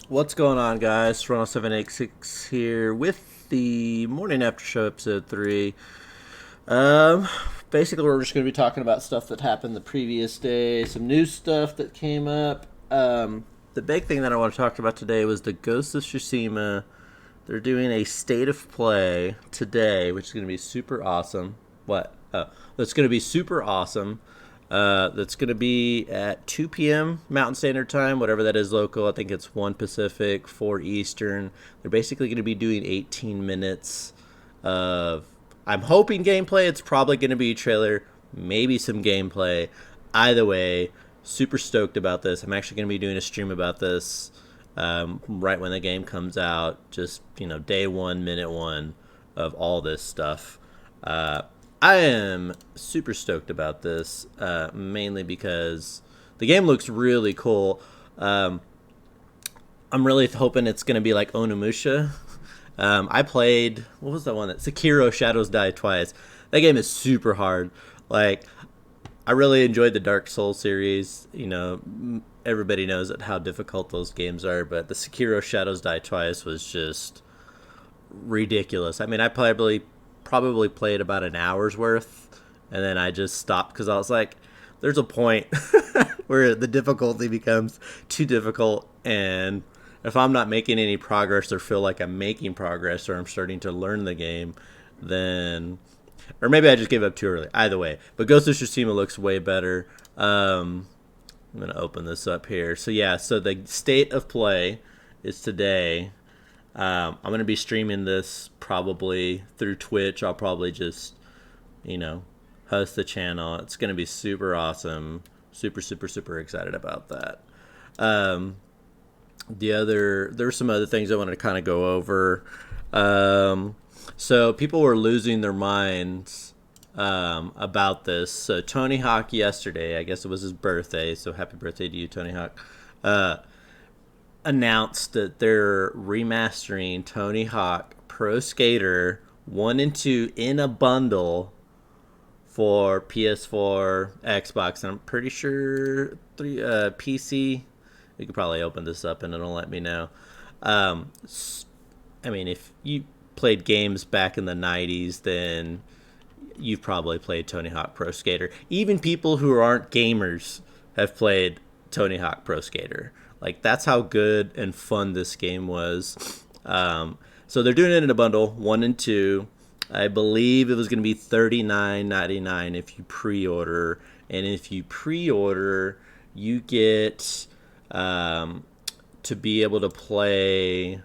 What's going on, guys? Toronto786 here with the morning after show, episode 3. Um, Basically, we're just going to be talking about stuff that happened the previous day, some new stuff that came up. The big thing that I want to talk about today was the Ghost of Tsushima. They're doing a state of play today, which is going to be super awesome. What? Oh, that's going to be super awesome. That's going to be at 2 p.m. Mountain Standard Time, whatever that is local. I think it's 1 Pacific, 4 Eastern. They're basically going to be doing 18 minutes of, I'm hoping gameplay. It's probably going to be a trailer, maybe some gameplay. Either way, super stoked about this. I'm actually going to be doing a stream about this right when the game comes out. Just, day one, minute one of all this stuff. I am super stoked about this, mainly because the game looks really cool. I'm really hoping it's going to be like Onimusha. I played, what was that one? Sekiro Shadows Die Twice. That game is super hard. Like, I really enjoyed the Dark Souls series. Everybody knows how difficult those games are, but the Sekiro Shadows Die Twice was just ridiculous. I mean, I probably played about an hour's worth, and then I just stopped because I was like, "There's a point where the difficulty becomes too difficult, and if I'm not making any progress or feel like I'm making progress or I'm starting to learn the game, then." Or maybe I just gave up too early. Either way. But Ghost of Tsushima looks way better. I'm going to open this up here. So, yeah. So, the state of play is today. I'm going to be streaming this probably through Twitch. I'll probably just, you know, host the channel. It's going to be super awesome. Super, super, super excited about that. Um, there's some other things I wanted to kind of go over. So people were losing their minds about this. So Tony Hawk yesterday, I guess it was his birthday. So happy birthday to you, Tony Hawk. Uh, Announced that they're remastering Tony Hawk Pro Skater 1 and 2 in a bundle for PS4, Xbox, and I'm pretty sure PC. You could probably open this up and it'll let me know. Um, I mean, if you played games back in the 90s, then you've probably played Tony Hawk Pro Skater. Even people who aren't gamers have played Tony Hawk Pro Skater. Like, that's how good and fun this game was. So they're doing it in a bundle, 1 and 2. I believe it was going to be $39.99 if you pre-order, and if you pre-order, you get to be able to play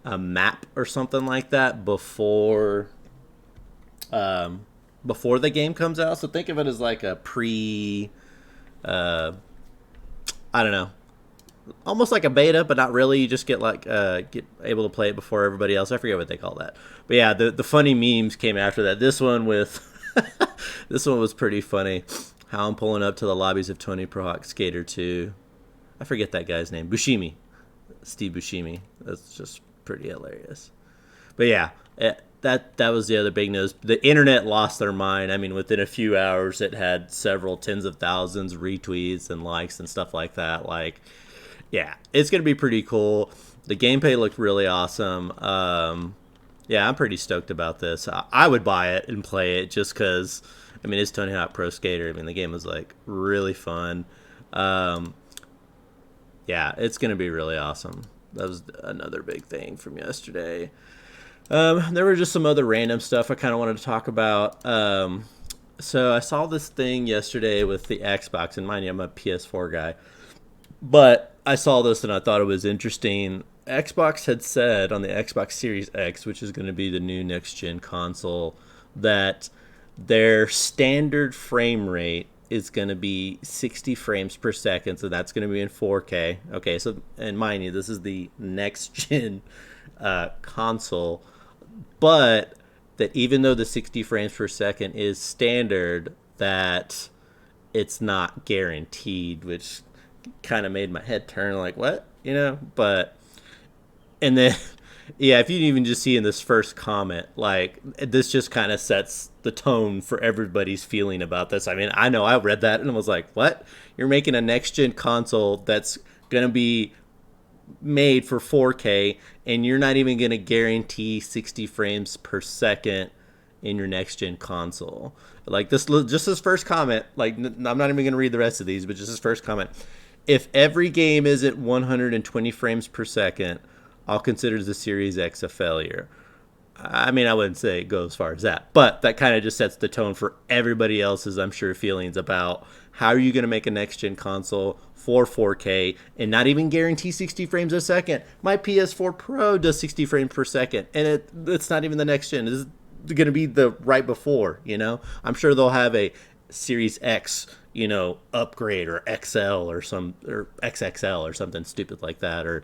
a map or something like that before the game comes out. So think of it as like a uh, I don't know, almost like a beta, but not really. You just get get able to play it before everybody else. I forget what they call that. But yeah, the funny memes came after that. This one with this one was pretty funny. How I'm pulling up to the lobbies of Tony Pro Hawk Skater 2. I forget that guy's name. Bushimi. Steve Buscemi. That's just pretty hilarious. But yeah, that was the other big news. The internet lost their mind. I mean, within a few hours, it had several tens of thousands retweets and likes and stuff like that. Like, yeah, it's gonna be pretty cool. The gameplay looked really awesome. Yeah, I'm pretty stoked about this. I would buy it and play it just because. I mean, it's Tony Hawk Pro Skater. I mean, the game was like really fun. Um, yeah, it's gonna be really awesome. That was another big thing from yesterday. There were just some other random stuff I kind of wanted to talk about. So I saw this thing yesterday with the Xbox, and mind you, I'm a PS4 guy, but I saw this and I thought it was interesting. Xbox had said on the Xbox Series X, which is going to be the new next gen console, that their standard frame rate is going to be 60 frames per second, so that's going to be in 4K. Okay, so, and mind you, this is the next gen console, but that even though the 60 frames per second is standard, that it's not guaranteed, which kind of made my head turn like, what? But, and then, yeah, if you even just see in this first comment, like, this just kind of sets the tone for everybody's feeling about this. I mean, I know I read that and was like, what? You're making a next gen console that's going to be made for 4K, and you're not even going to guarantee 60 frames per second in your next gen console. Like this, just his first comment. Like I'm not even going to read the rest of these, but just his first comment. If every game isn't 120 frames per second, I'll consider the Series X a failure. I mean, I wouldn't say it goes as far as that, but that kind of just sets the tone for everybody else's, I'm sure, feelings about how are you going to make a next-gen console for 4K and not even guarantee 60 frames a second. My PS4 Pro does 60 frames per second, and it's not even the next-gen. It's going to be the right before, you know? I'm sure they'll have a Series X, you know, upgrade or XL or XXL or something stupid like that, or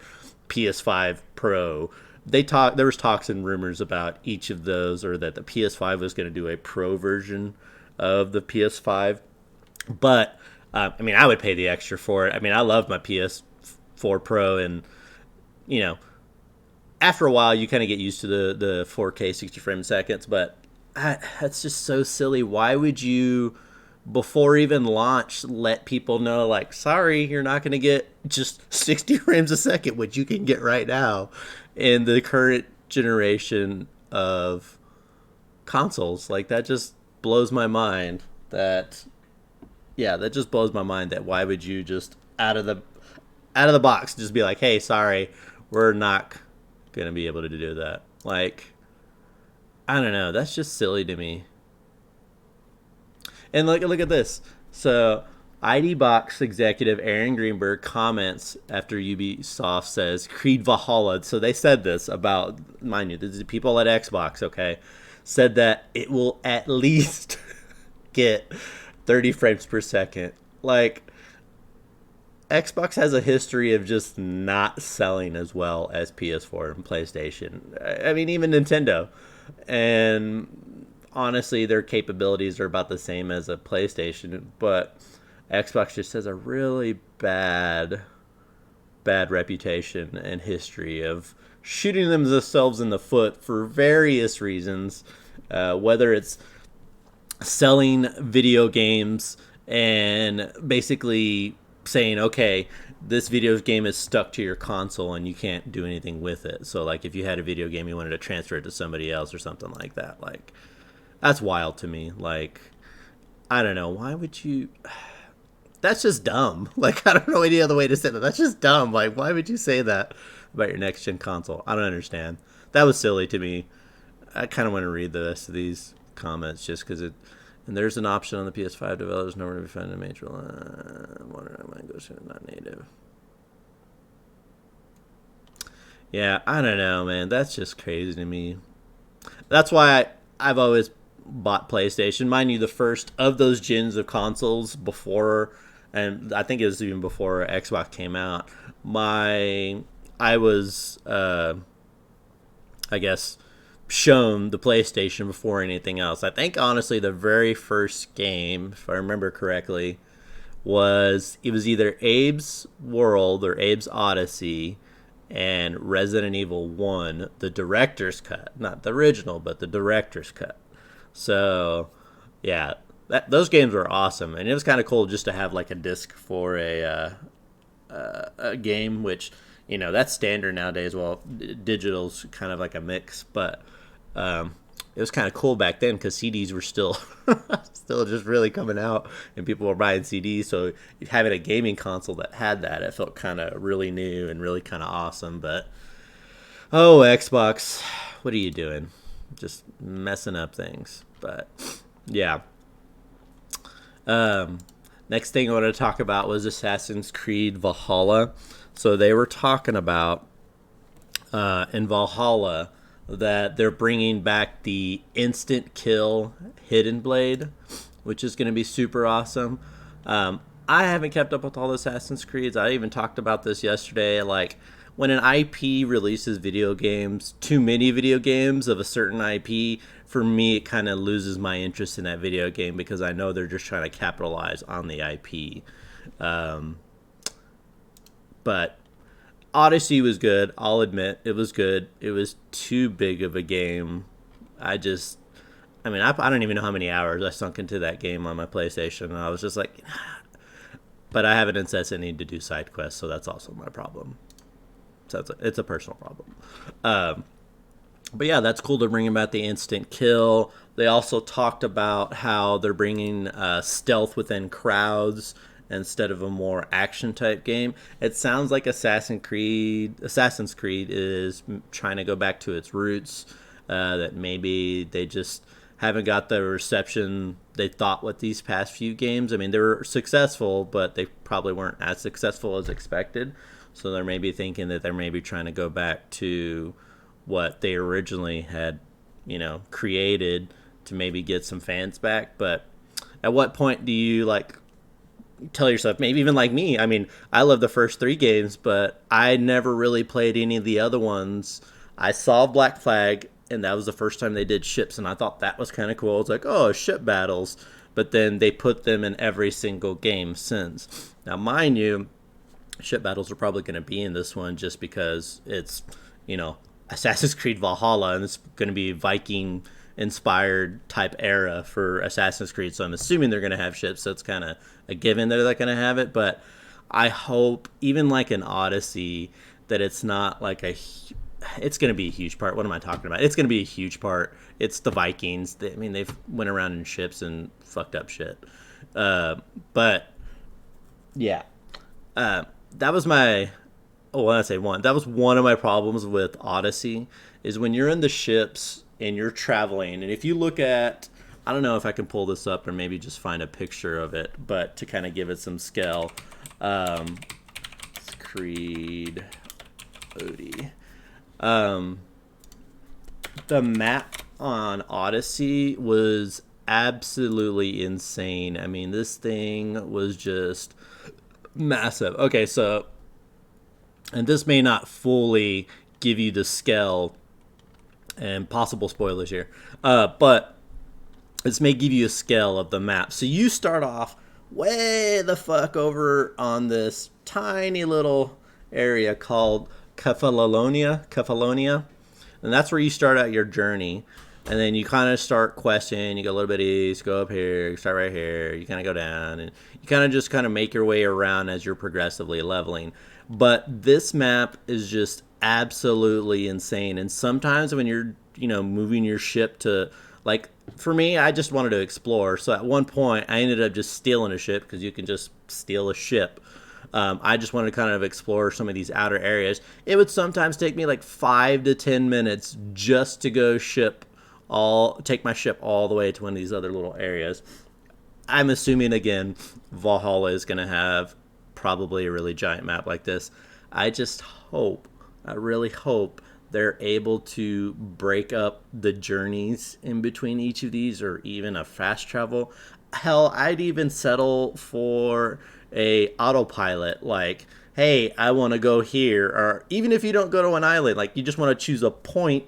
PS5 Pro. There was talks and rumors about each of those, or that the PS5 was going to do a pro version of the PS5. But I mean, I would pay the extra for it. I mean, I love my PS4 Pro, and you know, after a while, you kind of get used to the 4K 60 frames seconds. But that's just so silly. Why would you, before even launch, let people know, like, sorry, you're not going to get just 60 frames a second, which you can get right now in the current generation of consoles? Like, that just blows my mind. That just blows my mind. That why would you just out of the box just be like, hey, sorry, we're not going to be able to do that? Like, I don't know. That's just silly to me. And look at this. So ID Box executive Aaron Greenberg comments after Ubisoft says Creed Valhalla. So they said this about, mind you, this is people at Xbox, okay, said that it will at least get 30 frames per second. Like, Xbox has a history of just not selling as well as PS4 and PlayStation. I mean, even Nintendo. And honestly, their capabilities are about the same as a PlayStation, but Xbox just has a really bad reputation and history of shooting themselves in the foot for various reasons, whether it's selling video games and basically saying, okay, this video game is stuck to your console and you can't do anything with it. So, like, if you had a video game, you wanted to transfer it to somebody else or something like that. Like, that's wild to me. Like, I don't know. Why would you... That's just dumb. Like, I don't know any other way to say that. That's just dumb. Like, why would you say that about your next-gen console? I don't understand. That was silly to me. I kind of want to read the rest of these comments just because it... And there's an option on the PS5 developers nowhere to be found in major. Wonder I might go to not native. Yeah, I don't know, man. That's just crazy to me. That's why I've always bought PlayStation. Mind you, the first of those gens of consoles before, and I think it was even before Xbox came out, I was, I guess, shown the PlayStation before anything else. I think, honestly, the very first game, if I remember correctly, was either Abe's World or Abe's Odyssey and Resident Evil 1, the director's cut. Not the original, but the director's cut. So, yeah, those games were awesome. And it was kind of cool just to have, like, a disc for a game, which, you know, that's standard nowadays. Well, digital's kind of like a mix, but it was kind of cool back then because CDs were still just really coming out and people were buying CDs. So having a gaming console that had that, it felt kind of really new and really kind of awesome. But, oh, Xbox, what are you doing? Just messing up things. But, yeah. Next thing I wanted to talk about was Assassin's Creed Valhalla. So they were talking about in Valhalla that they're bringing back the instant kill hidden blade, which is going to be super awesome. I haven't kept up with all the Assassin's Creeds. I even talked about this yesterday. Like, when an IP releases video games, too many video games of a certain IP, for me, it kind of loses my interest in that video game because I know they're just trying to capitalize on the IP. But Odyssey was good. I'll admit it was good. It was too big of a game. I don't even know how many hours I sunk into that game on my PlayStation. And I was just like, but I have an incessant need to do side quests, so that's also my problem. So it's a personal problem. But yeah, that's cool. They're bringing back the instant kill. They also talked about how they're bringing stealth within crowds instead of a more action type game. It sounds like Assassin's Creed is trying to go back to its roots. That maybe they just haven't got the reception they thought with these past few games. I mean, they were successful, but they probably weren't as successful as expected. So they're maybe thinking that they're maybe trying to go back to what they originally had, created to maybe get some fans back. But at what point do you tell yourself, maybe even like me, I mean, I love the first 3 games, but I never really played any of the other ones. I saw Black Flag, and that was the first time they did ships, and I thought that was kind of cool. It's like, oh, ship battles. But then they put them in every single game since. Now, mind you, ship battles are probably going to be in this one just because it's, Assassin's Creed Valhalla, and it's going to be Viking inspired type era for Assassin's Creed, so I'm assuming they're going to have ships, so it's kind of a given that they're going to have it. But I hope, even like an Odyssey, that it's not like it's going to be a huge part. What am I talking about? It's going to be a huge part. It's the Vikings. They've went around in ships and fucked up shit. But yeah, that was my. Oh, when I say one, that was one of my problems with Odyssey, is when you're in the ships and you're traveling, and if you look at, I don't know if I can pull this up or maybe just find a picture of it, but to kind of give it some scale, Creed Odie. The map on Odyssey was absolutely insane. I mean, this thing was just massive. Okay, so, and this may not fully give you the scale, and possible spoilers here, but this may give you a scale of the map. So you start off way the fuck over on this tiny little area called Kefalonia, and that's where you start out your journey. And then you kind of start questing. You go a little bit east, go up here, you start right here, you kind of go down, and you kind of make your way around as you're progressively leveling. But this map is just absolutely insane. And sometimes when you're, moving your ship to, like, for me, I just wanted to explore. So at one point, I ended up just stealing a ship, because you can just steal a ship. I just wanted to kind of explore some of these outer areas. It would sometimes take me like 5 to 10 minutes just to go take my ship all the way to one of these other little areas. I'm assuming, again, Valhalla is going to have probably a really giant map like this. I really hope they're able to break up the journeys in between each of these, or even a fast travel. Hell, I'd even settle for a autopilot, like, hey, I want to go here. Or even if you don't go to an island, like, you just want to choose a point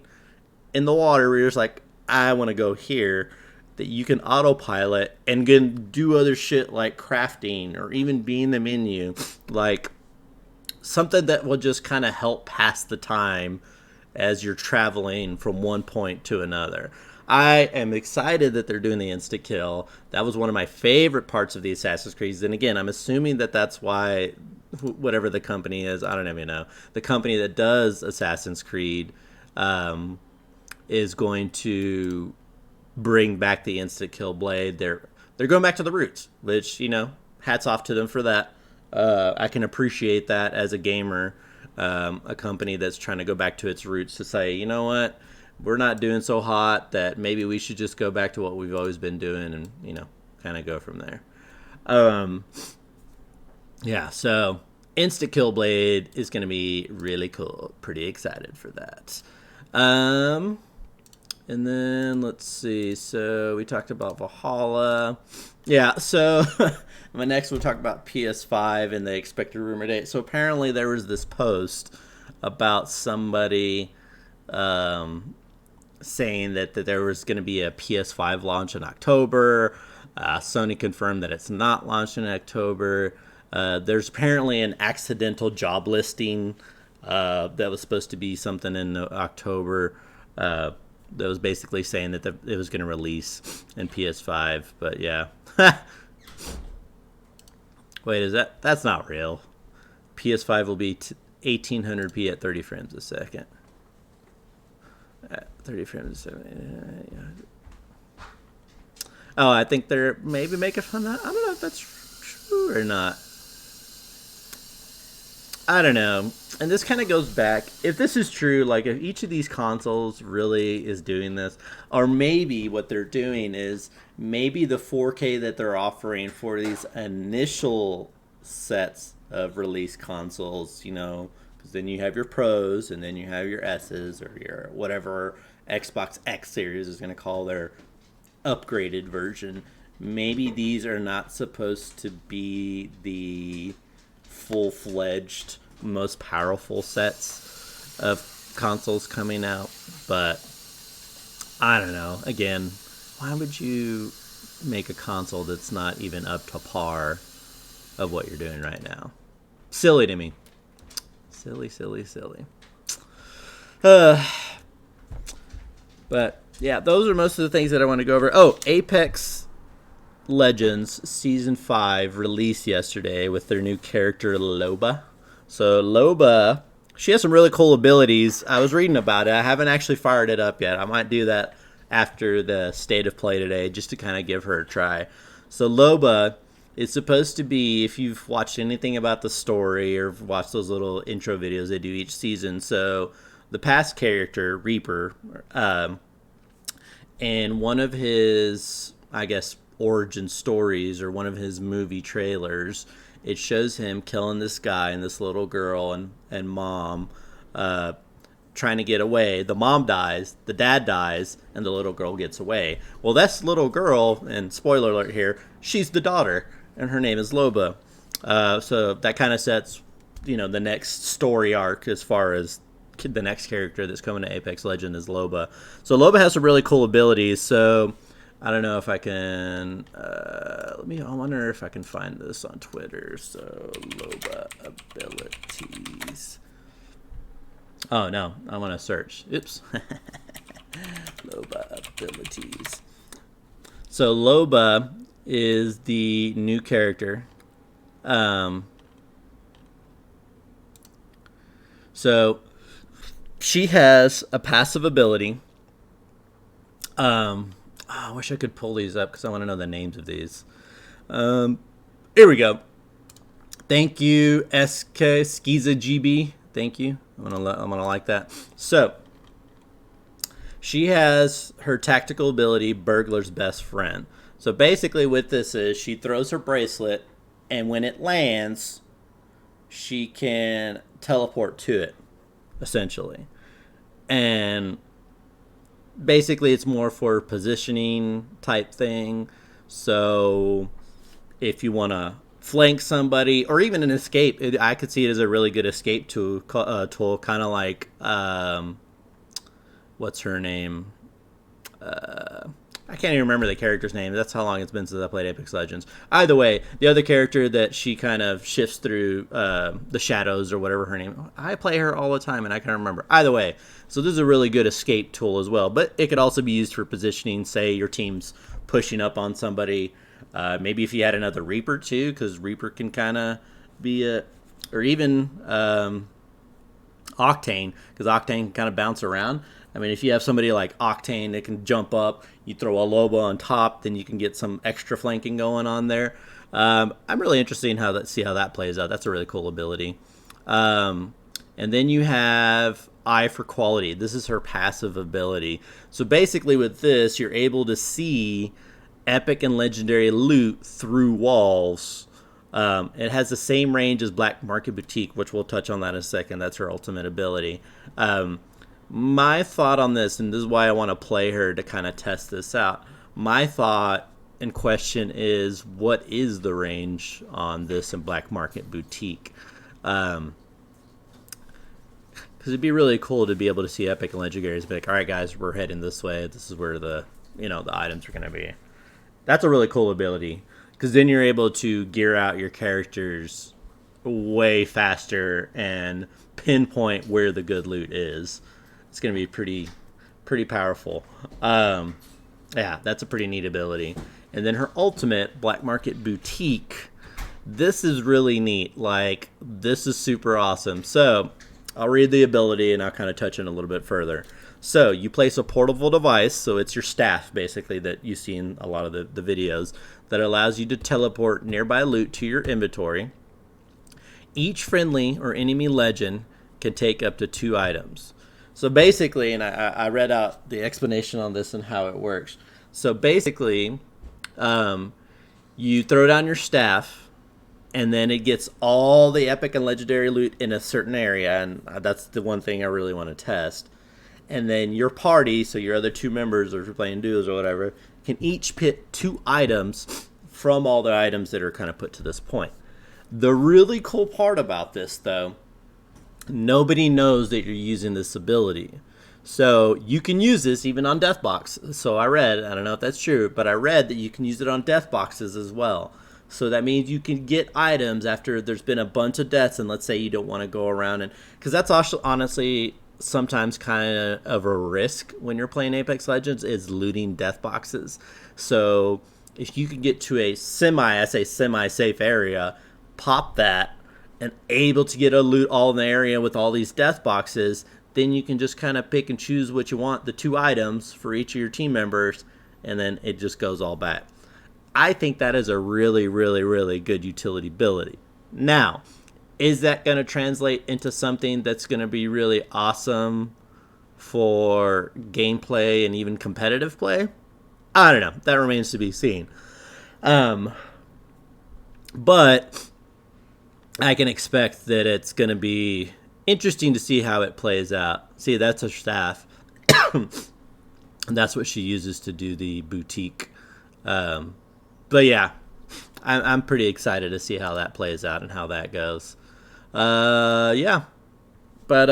in the water where you're just like, I want to go here, that you can autopilot and can do other shit like crafting, or even be in the menu, like something that will just kind of help pass the time as you're traveling from one point to another. I am excited that they're doing the insta kill. That was one of my favorite parts of the Assassin's Creed. And again, I'm assuming that that's why, whatever the company is, I don't even know, the company that does Assassin's Creed is going to bring back the instant kill blade. They're going back to the roots, which, hats off to them for that. I can appreciate that as a gamer, a company that's trying to go back to its roots, to say, you know what, we're not doing so hot, that maybe we should just go back to what we've always been doing, and kind of go from there. Yeah, so instant kill blade is going to be really cool. Pretty excited for that. And then let's see. So we talked about Valhalla. Yeah, so next we'll talk about PS5 and the expected rumor date. So apparently there was this post about somebody saying that there was going to be a PS5 launch in October. Sony confirmed that it's not launched in October. There's apparently an accidental job listing that was supposed to be something in October. That was basically saying that it was going to release in PS5. But yeah. Wait, that's not real. PS5 will be 1800p at 30 frames a second. At 30 frames a second. Yeah. Oh, I think they're maybe making fun of that. I don't know if that's true or not. I don't know. And this kind of goes back. If this is true, like if each of these consoles really is doing this, or maybe what they're doing is maybe the 4K that they're offering for these initial sets of release consoles, you know, because then you have your Pros and then you have your S's or your whatever Xbox X series is going to call their upgraded version. Maybe these are not supposed to be the full-fledged most powerful sets of consoles coming out, but I don't know. Again, why would you make a console that's not even up to par of what you're doing right now? Silly to me. Silly. But yeah, those are most of the things that I want to go over. Oh, Apex Legends Season 5 released yesterday with their new character Loba. So Loba, she has some really cool abilities. I was reading about it. I haven't actually fired it up yet. I might do that after the State of Play today just to kind of give her a try. So Loba is supposed to be, if you've watched anything about the story or watched those little intro videos they do each season. So the past character, Reaper, and one of his, I guess, origin stories or one of his movie trailers, it shows him killing this guy and this little girl and mom trying to get away. The mom dies, the dad dies, and the little girl gets away. Well, this little girl, and spoiler alert here, she's the daughter, and her name is Loba. So that kind of sets, you know, the next story arc as far as the next character that's coming to Apex Legends is Loba. So Loba has some really cool abilities. So I don't know if I can. I wonder if I can find this on Twitter. So Loba abilities. Oh no, I want to search. Oops. Loba abilities. So Loba is the new character. So she has a passive ability. I wish I could pull these up because I want to know the names of these. Here we go. Thank you, SK Skiza GB. Thank you. I'm gonna like that. So she has her tactical ability, Burglar's Best Friend. So basically, what this is, she throws her bracelet, and when it lands, she can teleport to it, essentially. And basically, it's more for positioning type thing. So if you want to flank somebody or even an escape, I could see it as a really good escape tool, kind of like, what's her name? I can't even remember the character's name. That's how long it's been since I played Apex Legends. Either way, the other character that she kind of shifts through the shadows or whatever her name. I play her all the time and I can't remember. Either way, so this is a really good escape tool as well. But it could also be used for positioning. Say your team's pushing up on somebody. Maybe if you had another Reaper too, because Reaper can kind of be a, or even Octane, because Octane can kind of bounce around. I mean, if you have somebody like Octane that can jump up, you throw a Loba on top, then you can get some extra flanking going on there. I'm really interested in see how that plays out. That's a really cool ability. And then you have Eye for Quality. This is her passive ability. So basically with this, you're able to see epic and legendary loot through walls. It has the same range as Black Market Boutique, which we'll touch on that in a second. That's her ultimate ability. My thought on this, and this is why I want to play her to kind of test this out. My thought and question is, what is the range on this in Black Market Boutique? Because it'd be really cool to be able to see epic and legendaries and be like, all right, guys, we're heading this way. This is where the items are going to be. That's a really cool ability, because then you're able to gear out your characters way faster and pinpoint where the good loot is. It's going to be pretty powerful. Yeah, that's a pretty neat ability. And then her ultimate, Black Market Boutique, This is really neat. Like, this is super awesome. So, I'll read the ability and I'll kind of touch on it a little bit further. So, you place a portable device, so it's your staff basically that you see in a lot of the videos, that allows you to teleport nearby loot to your inventory. Each friendly or enemy legend can take up to 2 items. So basically, and I read out the explanation on this and how it works. So basically, you throw down your staff, and then it gets all the epic and legendary loot in a certain area, and that's the one thing I really want to test. And then your party, so your other 2 members, or if you're playing duos or whatever, can each pick 2 items from all the items that are kind of put to this point. The really cool part about this, though, nobody knows that you're using this ability. So you can use this even on death box. So I don't know if that's true, but I read that you can use it on death boxes as well. So that means you can get items after there's been a bunch of deaths, and let's say you don't want to go around and, because that's also honestly sometimes kind of a risk when you're playing Apex Legends, is looting death boxes. So if you can get to a semi-safe area, pop that, and able to get a loot all in the area with all these death boxes, then you can just kind of pick and choose what you want, the 2 items for each of your team members, and then it just goes all back. I think that is a really, really, really good utility ability. Now, is that going to translate into something that's going to be really awesome for gameplay and even competitive play? I don't know. That remains to be seen. But I can expect that it's going to be interesting to see how it plays out. See, that's her staff. And that's what she uses to do the boutique. But yeah, I'm pretty excited to see how that plays out and how that goes. Yeah. But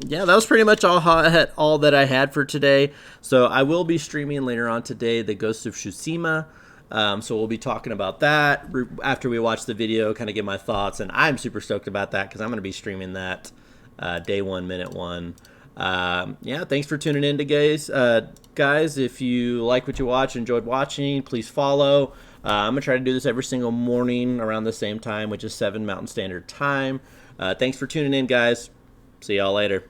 yeah, that was pretty much all that I had for today. So I will be streaming later on today the Ghost of Tsushima. So we'll be talking about that after we watch the video, kind of give my thoughts. And I'm super stoked about that because I'm going to be streaming that day 1, minute 1. Yeah, thanks for tuning in, guys. Guys, if you like what you watch, enjoyed watching, please follow. I'm going to try to do this every single morning around the same time, which is 7 Mountain Standard Time. Thanks for tuning in, guys. See y'all later.